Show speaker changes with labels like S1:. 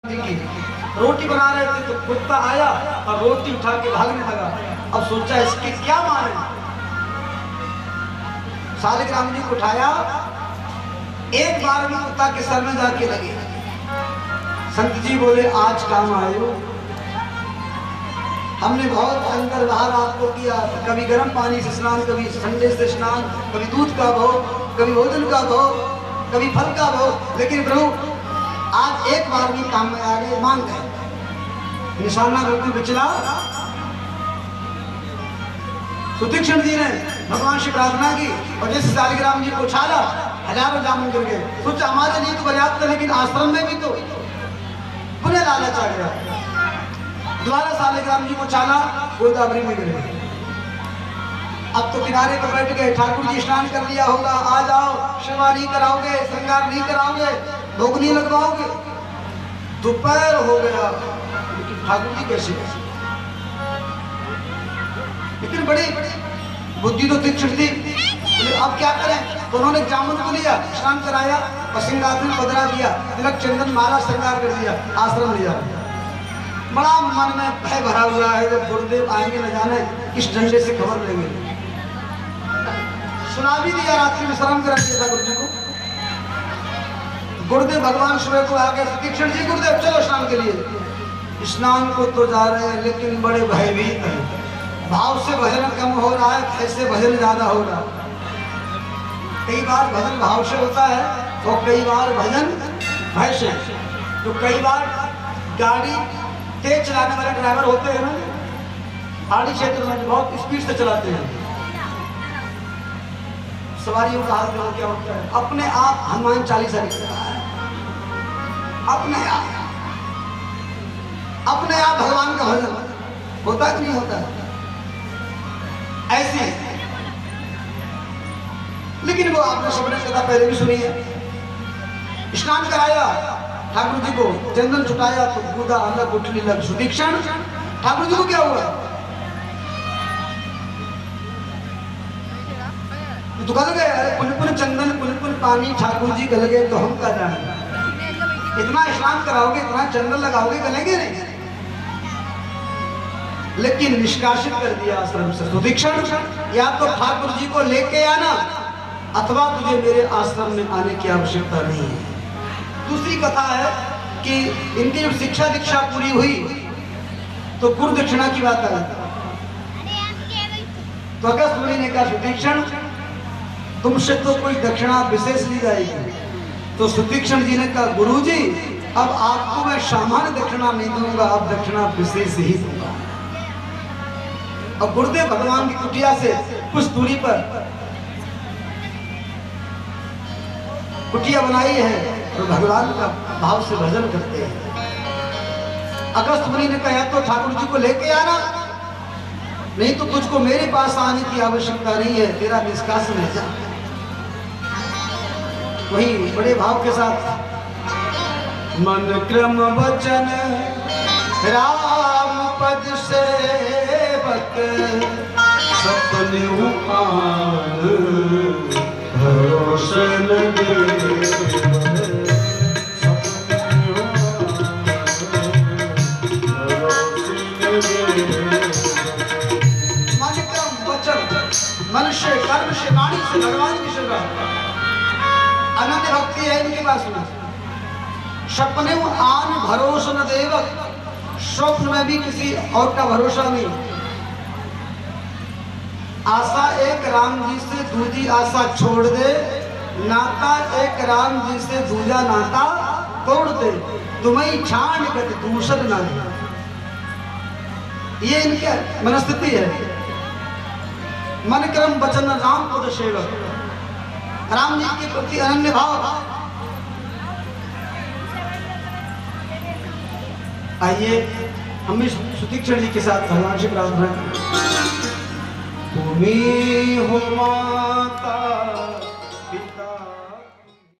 S1: रोटी बना रहे थे तो कुत्ता आया और रोटी उठा के भागने लगा। अब सोचा इसके क्या मारे। शालिग्राम जी को उठाया, एक बार भी कुत्ता के सर में जाके लगे। संत जी बोले आज काम आए हो, हमने बहुत अंदर बाहर आपको किया, कभी गर्म पानी से स्नान, कभी ठंडे से स्नान, कभी दूध का भोग, कभी भोजन का भोग, कभी फल का भोग, लेकिन प्रभु आज एक बार भी काम में आ गए, मान गए। निशाना बिल्कुल बिचला। सुतीक्षण जी ने भगवान से प्रार्थना की और जैसे शालिग्राम जी को उछाला, हजारों जामुन गिर गए। सोचा हमारे लिए तो पर्याप्त है, लेकिन आश्रम में भी तो पुनः लालच आ गया। दोबारा शालिग्राम जी को उछाला, गोदावरी में गिर गए। अब तो किनारे पर बैठ गए, ठाकुर जी स्नान कर लिया होगा, आ जाओ, सेवा नहीं कराओगे, श्रृंगार नहीं कराओगे, भोग नहीं लगवाओगे। दोपहर हो गया, लेकिन ठाकुर जी कैसे? लेकिन बड़ी बुद्धि तो तीक्ष्ण थी। अब क्या करें? तो उन्होंने जामुन को लिया, स्नान कराया और सिंहासन बदला दिया, तिलक चंदन माला श्रृंगार कर दिया, आश्रम लिया। बड़ा मन में भय भरा हुआ है, जब गुरुदेव आएंगे न जाने किस डंडे से खबर लेंगे। सुना भी दिया, रात्रि में शर्म करा दिया था गुरु जी को। गुरुदेव भगवान सुबह को आ गए, तीक्ष्ण जी गुरुदेव चलो स्नान के लिए। स्नान को तो जा रहे हैं, लेकिन बड़े भयभीत हैं। भाव से भजन कम हो रहा है, भय से भजन ज्यादा हो रहा है। कई बार भजन भाव से होता है और कई बार भजन भय से। तो कई बार गाड़ी तेज चलाने वाले ड्राइवर होते हैं ना, पहाड़ी क्षेत्र में बहुत स्पीड से चलाते हैं, सवारियों का हाल में क्या होता है, अपने आप हनुमान चालीसा लिख रहा है, अपने आप भगवान का भजन होता कि नहीं होता है ऐसे। लेकिन वो आपने सबने कथा पहले भी सुनी है। स्नान कराया ठाकुर जी को, चंदन छुटाया तो कूदा अलग उठने लग सुतीक्षण। ठाकुर जी को क्या हुआ? तो गल गए, पुल चंदन पुल पानी, ठाकुर जी गल गए तो हम क्या जाने। इतना स्नान कराओगे, इतना चंदन लगाओगे, गलेंगे नहीं। लेकिन निष्कासित कर दिया आश्रम से। सुतीक्षण, या तो ठाकुर जी को लेके आना अथवा तुझे मेरे आश्रम में आने की आवश्यकता नहीं है। दूसरी कथा है कि इनकी जब शिक्षा दीक्षा पूरी हुई तो गुरु दक्षिणा की बात आई। तो अगस्त मुनि ने कहा सुतीक्षण तुमसे तो कोई दक्षिणा विशेष ली जाएगी। तो सुतीक्षण जी ने कहा गुरुजी अब आपको मैं सामान्य दक्षिणा नहीं दूंगा, अब दक्षिणा विशेष ही दूंगा। अब गुरुदेव भगवान की कुटिया से कुछ दूरी पर कुटिया बनाई है और भगवान का भाव से भजन करते हैं। अगस्त मुनि ने कहा तो ठाकुर जी को लेके आना, नहीं तो तुझको मेरे पास आने की आवश्यकता नहीं है, तेरा निष्कासन है जा। वही बड़े भाव के साथ मन क्रम वचन राम पद सेवक सपने आन भरोसन मनुष्य कर्म से वाणी से भगवान की सेवा, अनन्य भक्ति है इनके पास में। सपने आन भरोसा न देवक, स्वप्न में भी किसी और का भरोसा नहीं। आशा एक राम जी से दूजी आशा छोड़ दे, नाता एक राम जी से दूजा नाता तोड़ दे, तुम्हें छान कर दूसर ना दे। ये इनकी मनस्थिति है। मन क्रम वचन राम पद सेवक, राम जी के प्रति अनन्य भाव। आइए हम भी सुतीक्षण जी के साथ भगवान से प्रार्थना करें। तुम्ही हो माता